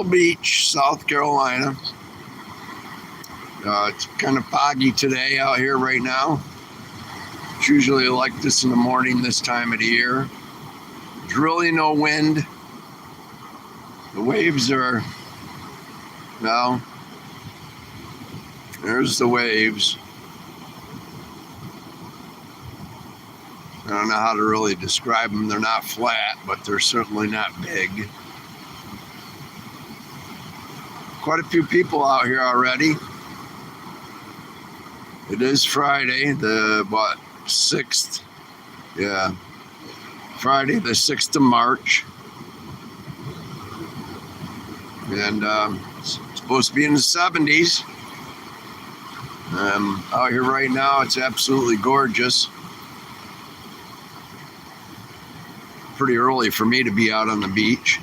Beach, South Carolina. It's kind of foggy today out here right now. It's usually like this in the morning this time of the year. There's really no wind. The waves are, well, there's the waves. I don't know how to really describe them. They're not flat, but they're certainly not big. Quite a few people out here already. It is Friday, the 6th? Yeah, Friday the 6th of March. And it's supposed to be in the 70s. Out here right now, it's absolutely gorgeous. Pretty early for me to be out on the beach,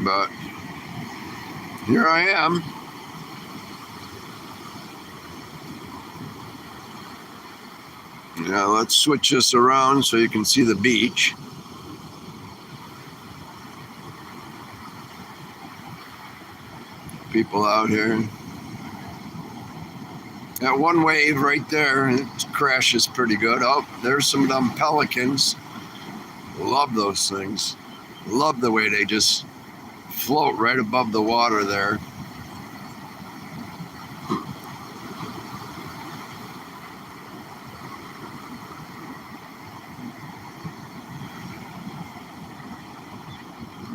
but here I am. Now let's switch this around so you can see the beach. People out here. That one wave right there, it crashes pretty good. Oh, there's some of them pelicans. Love those things. Love the way they just float right above the water there.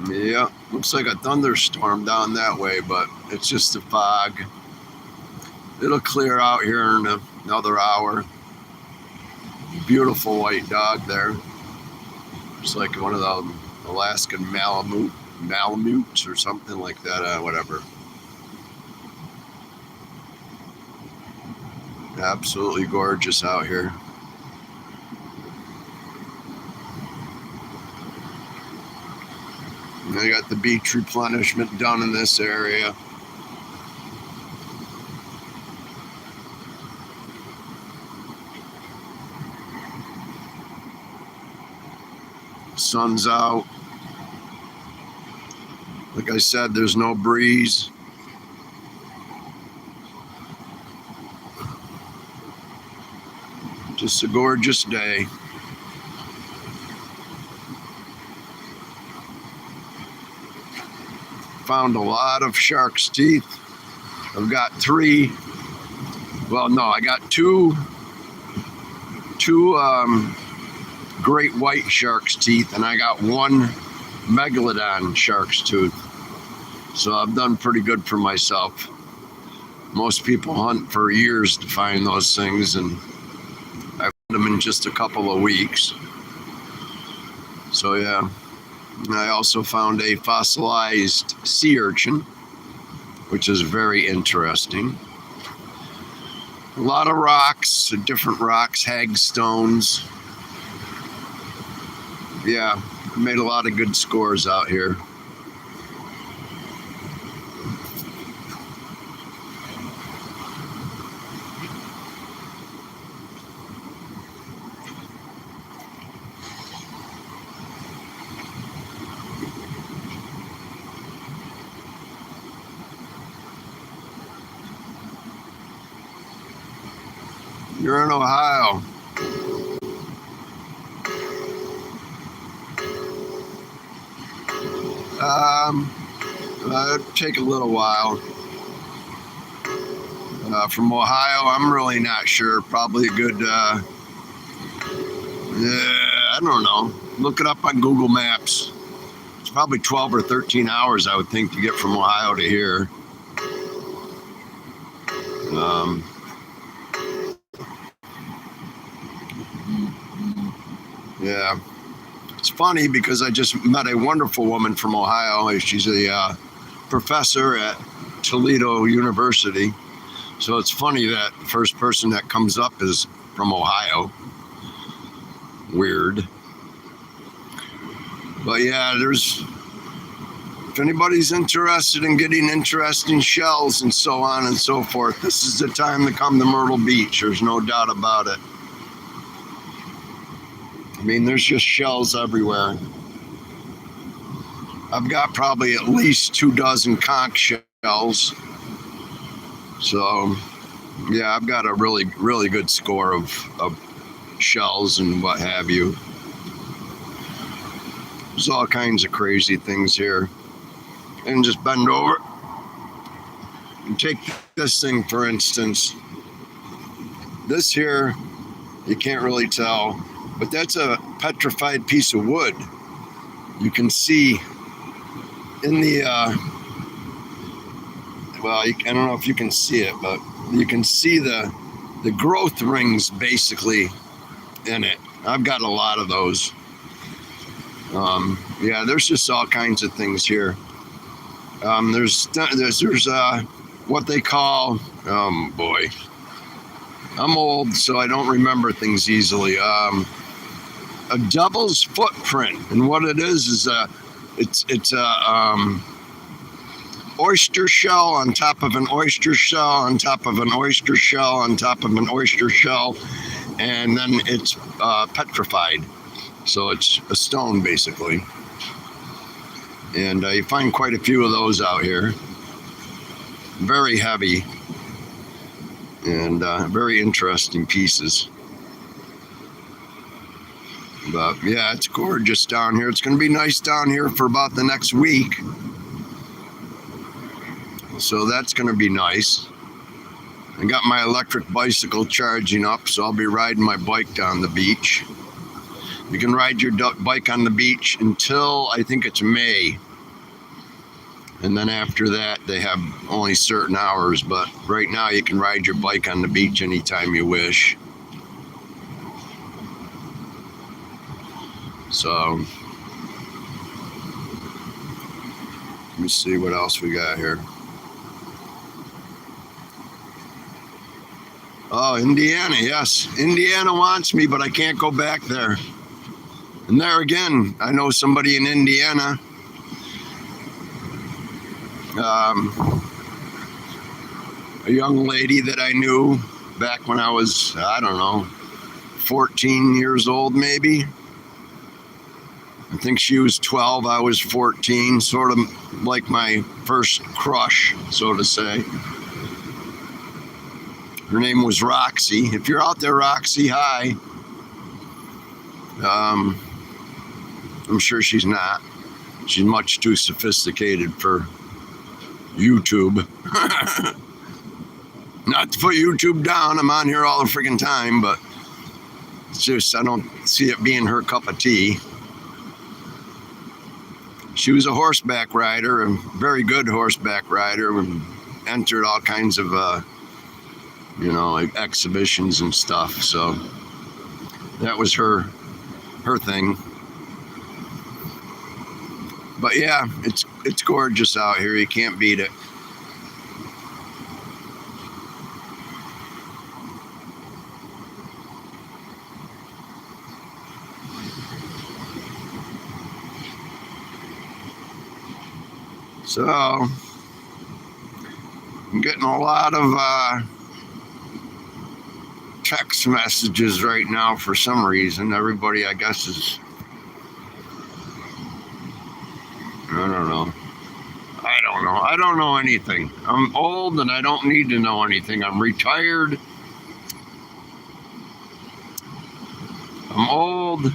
Yeah, looks like a thunderstorm down that way, but it's just a fog. It'll clear out here in another hour. Beautiful white dog there. It's like one of the Alaskan Malamutes or something like that, whatever. Absolutely gorgeous out here. And I got the beach replenishment done in this area. Sun's out. Like I said, there's no breeze. Just a gorgeous day. Found a lot of shark's teeth. I've got 3. Well, no, I got two great white shark's teeth, and I got 1 megalodon shark's tooth. So I've done pretty good for myself. Most people hunt for years to find those things, and I found them in just a couple of weeks. So yeah. I also found a fossilized sea urchin, which is very interesting. A lot of rocks, different rocks, hagstones. Yeah, made a lot of good scores out here. You're in Ohio. It'd take a little while. From Ohio, I'm really not sure. Probably a good, I don't know. Look it up on Google Maps. It's probably 12 or 13 hours, I would think, to get from Ohio to here. Yeah. It's funny because I just met a wonderful woman from Ohio. She's a professor at Toledo University. So it's funny that the first person that comes up is from Ohio. Weird. But yeah, if anybody's interested in getting interesting shells and so on and so forth, this is the time to come to Myrtle Beach. There's no doubt about it. I mean, there's just shells everywhere. I've got probably at least 24 conch shells. So yeah, I've got a really, really good score of shells and what have you. There's all kinds of crazy things here. And just bend over and take this thing, for instance. This here, you can't really tell, but that's a petrified piece of wood. You can see in the, well, I don't know if you can see it, but you can see the growth rings basically in it. I've got a lot of those. Yeah, there's just all kinds of things here. There's what they call, oh boy, I'm old, so I don't remember things easily. A devil's footprint, and what it is it's a oyster shell on top of an oyster shell on top of an oyster shell on top of an oyster shell, and then it's petrified. So it's a stone basically, and you find quite a few of those out here. Very heavy and very interesting pieces. But yeah, it's gorgeous down here. It's going to be nice down here for about the next week. So that's going to be nice. I got my electric bicycle charging up, so I'll be riding my bike down the beach. You can ride your bike on the beach until I think it's May. And then after that, they have only certain hours. But right now, you can ride your bike on the beach anytime you wish. So, let me see what else we got here. Oh, Indiana, yes. Indiana wants me, but I can't go back there. And there again, I know somebody in Indiana. A young lady that I knew back when I was, I don't know, 14 years old maybe. I think she was 12, I was 14, sort of like my first crush, so to say. Her name was Roxy. If you're out there, Roxy, hi. I'm sure she's not. She's much too sophisticated for YouTube. Not to put YouTube down, I'm on here all the freaking time, but it's just, I don't see it being her cup of tea. She was a horseback rider, a very good horseback rider, and entered all kinds of, like exhibitions and stuff. So that was her thing. But yeah, it's gorgeous out here. You can't beat it. So I'm getting a lot of text messages right now for some reason. Everybody, I guess, is, I don't know. I don't know anything. I'm old and I don't need to know anything. I'm retired. I'm old.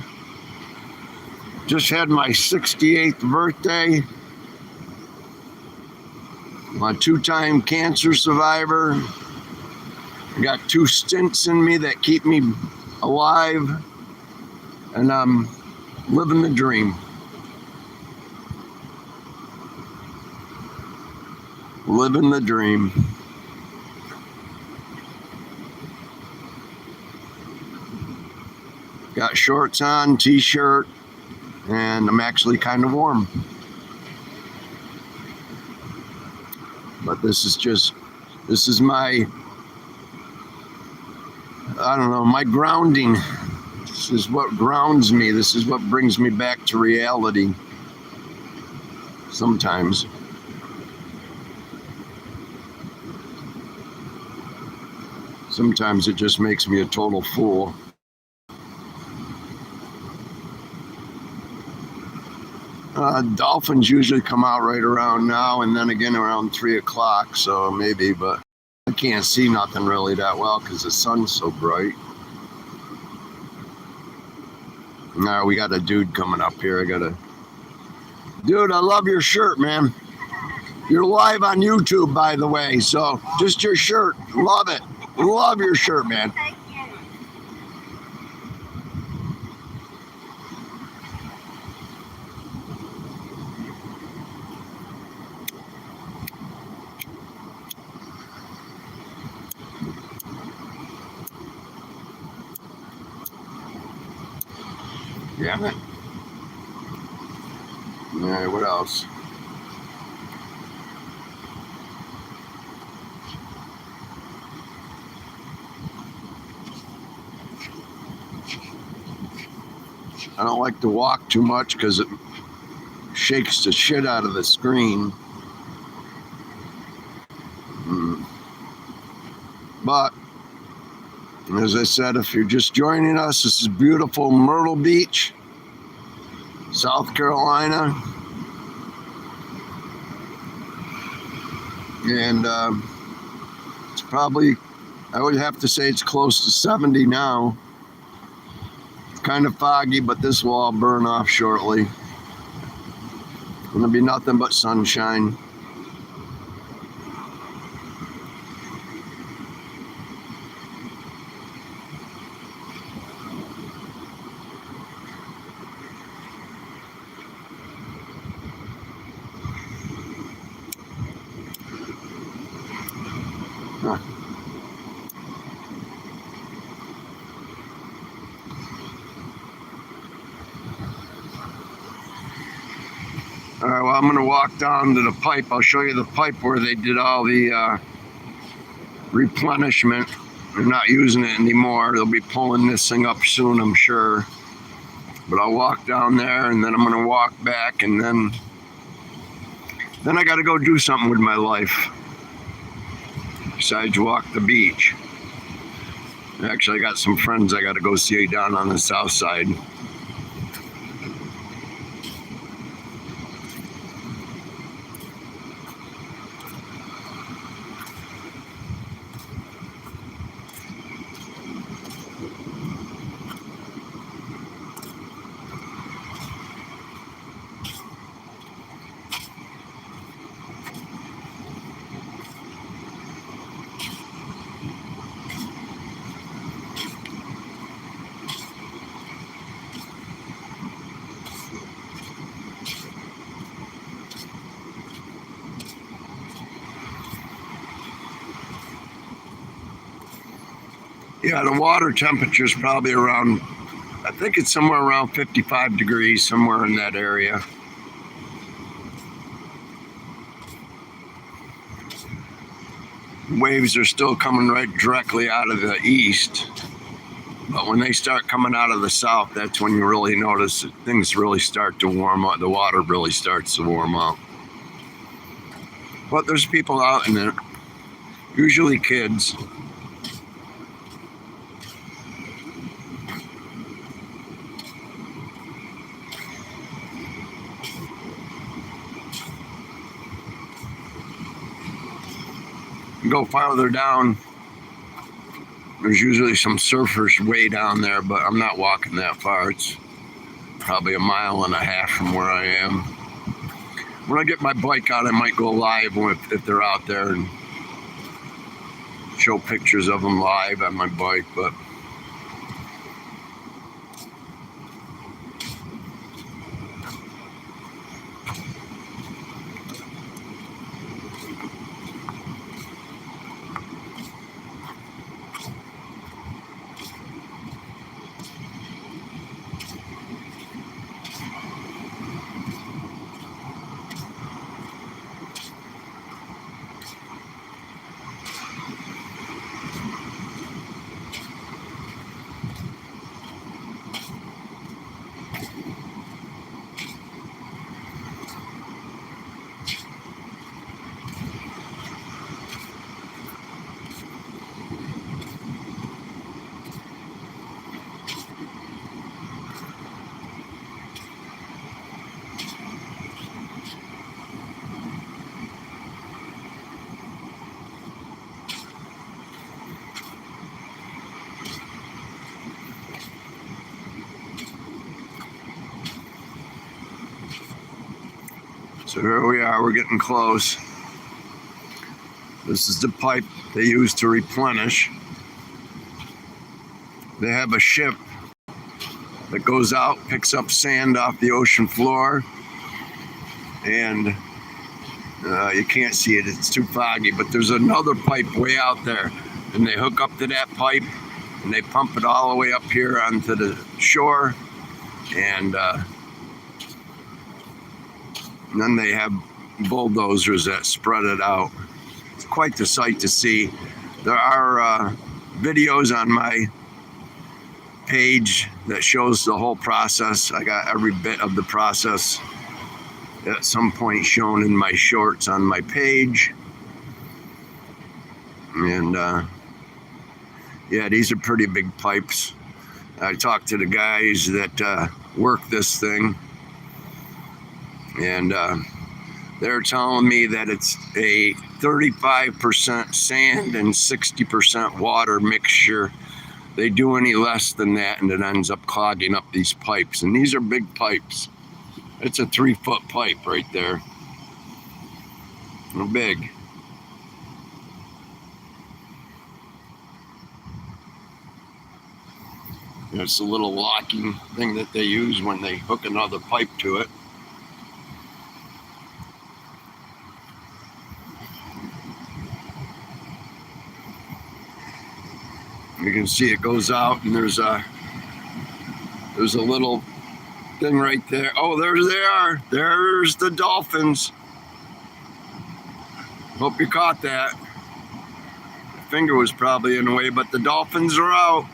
Just had my 68th birthday. I'm a 2-time cancer survivor. I got 2 stints in me that keep me alive. And I'm living the dream. Living the dream. Got shorts on, t-shirt, and I'm actually kind of warm. But this is my, I don't know, my grounding. This is what grounds me. This is what brings me back to reality. Sometimes. Sometimes it just makes me a total fool. Dolphins usually come out right around now and then again around 3 o'clock, so maybe, but I can't see nothing really that well because the sun's so bright. Now we got a dude coming up here. Dude, I love your shirt, man. You're live on YouTube, by the way, so just your shirt. Love it. Love your shirt, man. Thank you. Yeah. All right, what else? I don't like to walk too much because it shakes the shit out of the screen. But as I said, if you're just joining us, this is beautiful Myrtle Beach, South Carolina. And it's probably, I would have to say it's close to 70 now. It's kind of foggy, but this will all burn off shortly. Gonna be nothing but sunshine. Huh. All right, well, I'm going to walk down to the pipe. I'll show you the pipe where they did all the replenishment. They're not using it anymore. They'll be pulling this thing up soon, I'm sure. But I'll walk down there, and then I'm going to walk back, and then I got to go do something with my life besides walk the beach. Actually, I got some friends I got to go see down on the south side. Yeah, the water temperature is probably around, I think it's somewhere around 55 degrees, somewhere in that area. Waves are still coming right directly out of the east. But when they start coming out of the south, that's when you really notice that things really start to warm up. The water really starts to warm up. But there's people out in it, usually kids. Go farther down, there's usually some surfers way down there, but I'm not walking that far. It's probably 1.5 miles from where I am. When I get my bike out, I might go live if they're out there and show pictures of them live on my bike, but So here we are, we're getting close. This is the pipe they use to replenish. They have a ship that goes out, picks up sand off the ocean floor, and you can't see it, it's too foggy, but there's another pipe way out there, and they hook up to that pipe and they pump it all the way up here onto the shore, and then they have bulldozers that spread it out. It's quite the sight to see. There are videos on my page that shows the whole process. I got every bit of the process at some point shown in my shorts on my page. And yeah, these are pretty big pipes. I talked to the guys that work this thing, and they're telling me that it's a 35% sand and 60% water mixture. They do any less than that and it ends up clogging up these pipes. And these are big pipes. It's a 3-foot pipe right there. They're big. It's a little locking thing that they use when they hook another pipe to it. You can see it goes out, and there's a little thing right there. Oh, there they are. There's the dolphins. Hope you caught that. My finger was probably in the way, but the dolphins are out.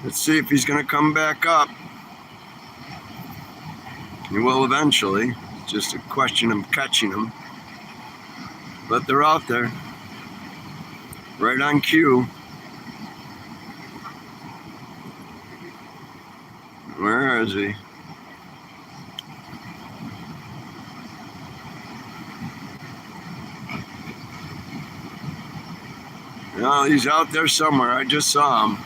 Let's see if he's going to come back up. He will eventually. It's just a question of catching them. But they're out there. Right on cue. Where is he? No, he's out there somewhere. I just saw him.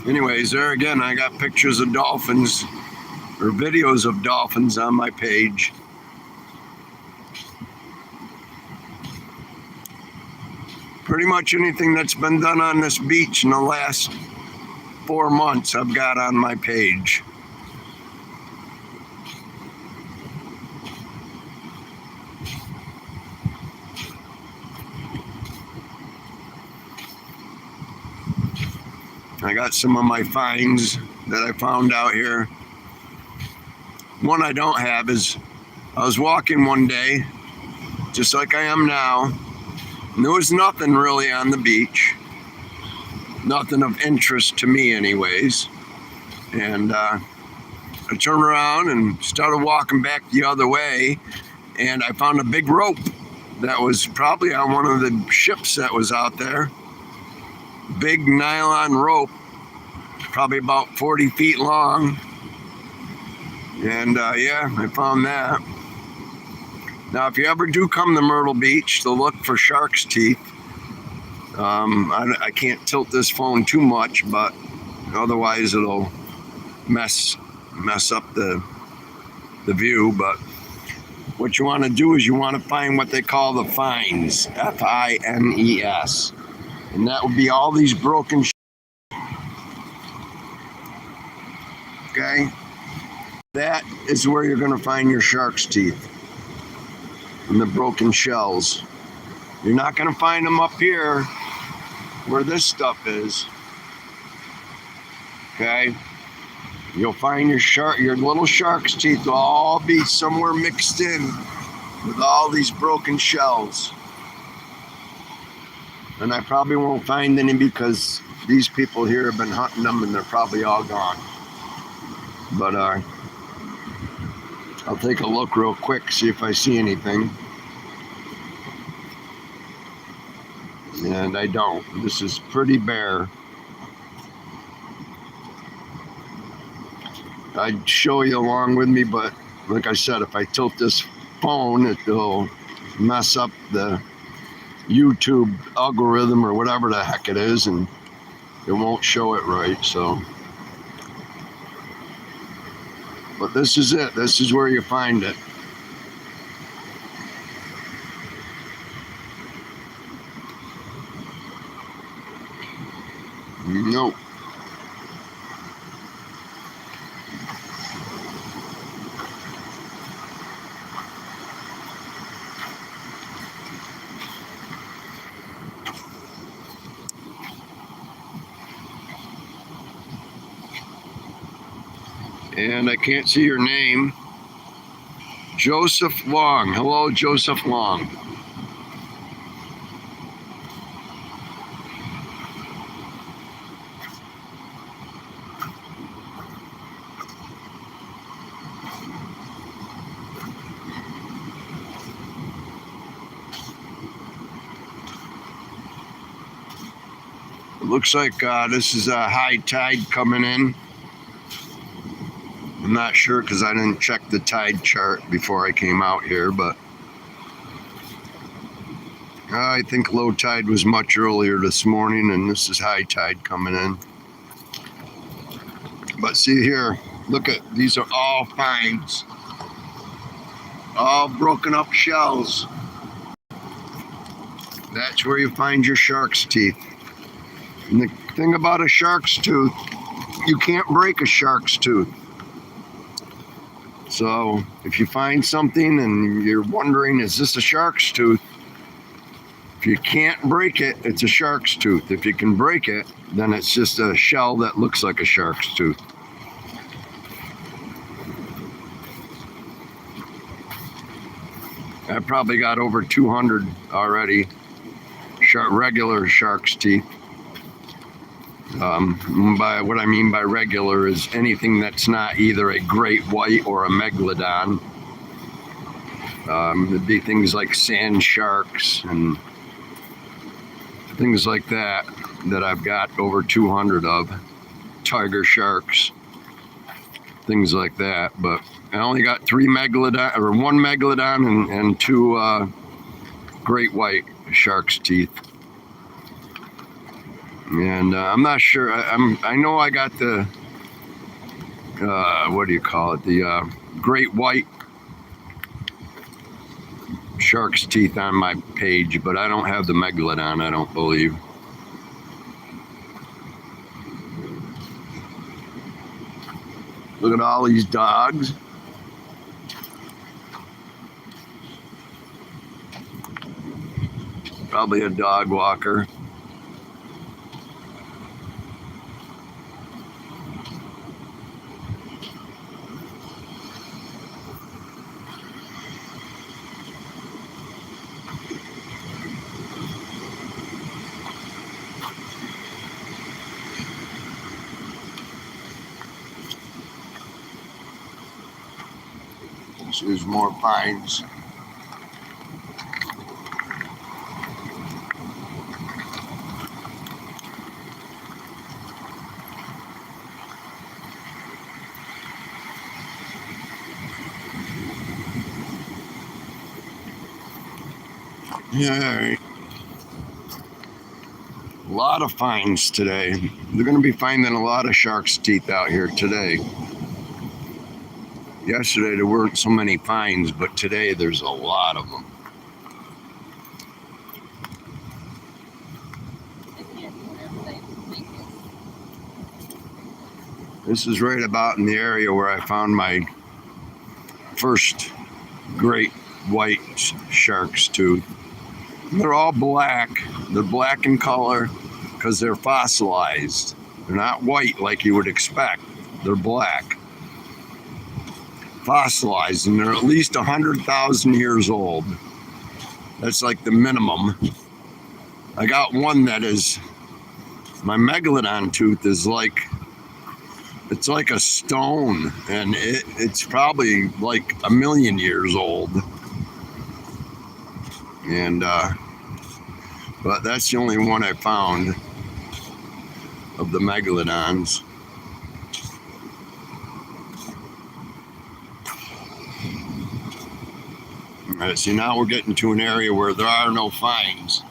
Anyways, there again, I got pictures of dolphins or videos of dolphins on my page. Pretty much anything that's been done on this beach in the last 4 months, I've got on my page. I got some of my finds that I found out here. One I don't have is, I was walking one day, just like I am now, and there was nothing really on the beach. Nothing of interest to me anyways. And I turned around and started walking back the other way, and I found a big rope that was probably on one of the ships that was out there. Big nylon rope, probably about 40 feet long. And yeah, I found that. Now, if you ever do come to Myrtle Beach to look for shark's teeth, I can't tilt this phone too much, but otherwise it'll mess up the view. But what you want to do is you want to find what they call the finds, F-I-N-E-S, and that would be all these broken. Okay, that is where you're going to find your shark's teeth, in the broken shells. You're not going to find them up here where this stuff is. Okay, you'll find your little shark's teeth will all be somewhere mixed in with all these broken shells. And I probably won't find any because these people here have been hunting them and they're probably all gone. But I'll take a look real quick, see if I see anything. And I don't. This is pretty bare. I'd show you along with me, but like I said, if I tilt this phone, it'll mess up the YouTube algorithm or whatever the heck it is, and it won't show it right. So, but this is it. This is where you find it. Nope. And I can't see your name. Joseph Long. Hello, Joseph Long. It looks like this is a high tide coming in. I'm not sure because I didn't check the tide chart before I came out here, but I think low tide was much earlier this morning, and this is high tide coming in. But see here, look at, these are all fines, all broken up shells. That's where you find your shark's teeth. And the thing about a shark's tooth, you can't break a shark's tooth. So if you find something and you're wondering, is this a shark's tooth? If you can't break it, it's a shark's tooth. If you can break it, then it's just a shell that looks like a shark's tooth. I probably got over 200 already, regular shark's teeth. By what I mean by regular is anything that's not either a great white or a megalodon. It'd be things like sand sharks and things like that I've got over 200 of. Tiger sharks, things like that. But I only got one megalodon and two great white shark's teeth. And I'm not sure. I know I got the what do you call it? The great white shark's teeth on my page, but I don't have the megalodon. I don't believe. Look at all these dogs. Probably a dog walker. There's more pines. Yeah, a lot of finds today. They're going to be finding a lot of shark's teeth out here today. Yesterday there weren't so many finds, but today there's a lot of them. This is right about in the area where I found my first great white shark's tooth. They're all black. They're black in color because they're fossilized. They're not white like you would expect. They're black. Fossilized, and they're at least 100,000 years old. That's like the minimum. I got one that is, my megalodon tooth is like, it's like a stone, and it's probably like 1,000,000 years old. And but that's the only one I found of the megalodons. All right, see, now we're getting to an area where there are no finds.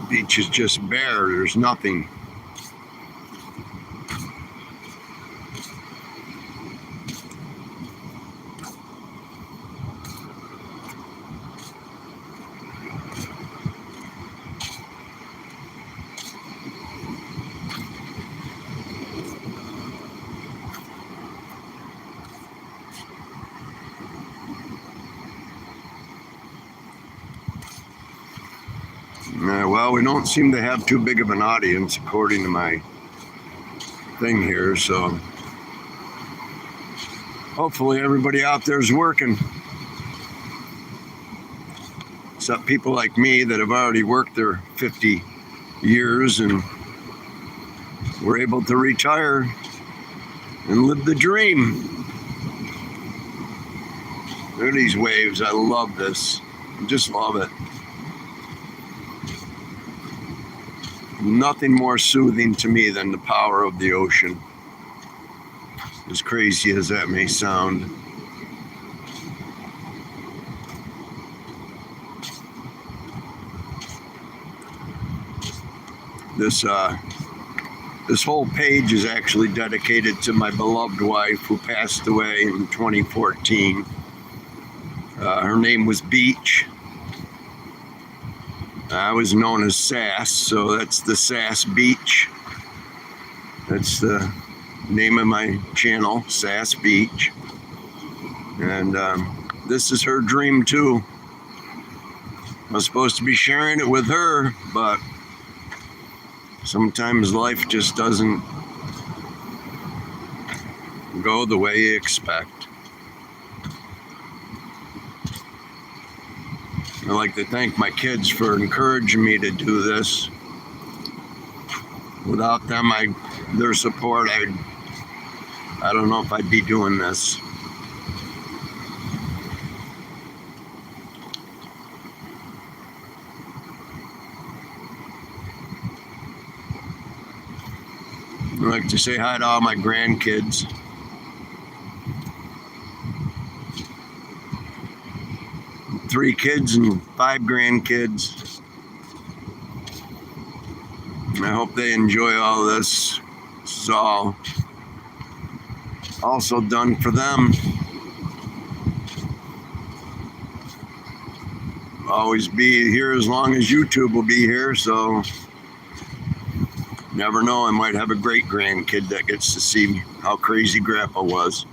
Beach is just bare. There's nothing. Well, we don't seem to have too big of an audience according to my thing here, so hopefully everybody out there is working. Except people like me that have already worked their 50 years and were able to retire and live the dream. Look at these waves. I love this. I just love it. Nothing more soothing to me than the power of the ocean, as crazy as that may sound. This whole page is actually dedicated to my beloved wife who passed away in 2014. Her name was Beach. I was known as Sas, so that's the Sas Beach. That's the name of my channel, Sas Beach. And this is her dream too. I was supposed to be sharing it with her, but sometimes life just doesn't go the way you expect. I'd like to thank my kids for encouraging me to do this. Without them, their support, I don't know if I'd be doing this. I'd like to say hi to all my grandkids. Three kids and 5 grandkids. I hope they enjoy all this. This is all also done for them. Always be here as long as YouTube will be here, so never know, I might have a great grandkid that gets to see how crazy Grandpa was.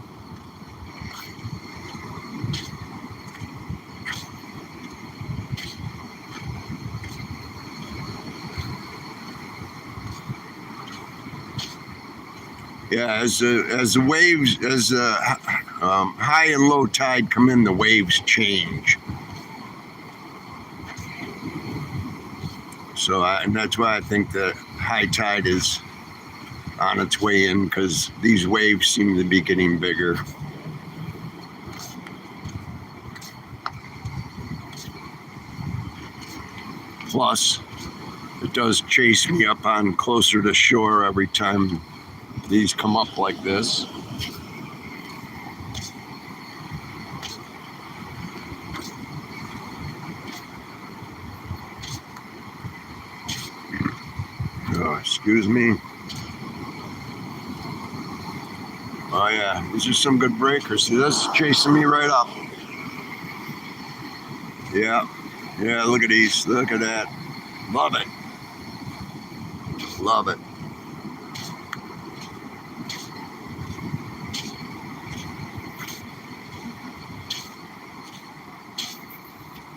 Yeah, as the waves, as high and low tide come in, the waves change. So and that's why I think the high tide is on its way in, because these waves seem to be getting bigger. Plus, it does chase me up on closer to shore every time these come up like this. Oh, excuse me. Oh yeah, these are some good breakers. See, this is chasing me right up. Yeah, look at these. Look at that. Love it. Love it.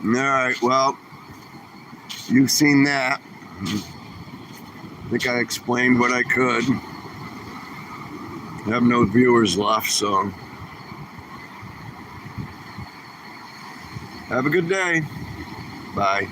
All right, well, you've seen that. I think I explained what I could. I have no viewers left, so have a good day. Bye.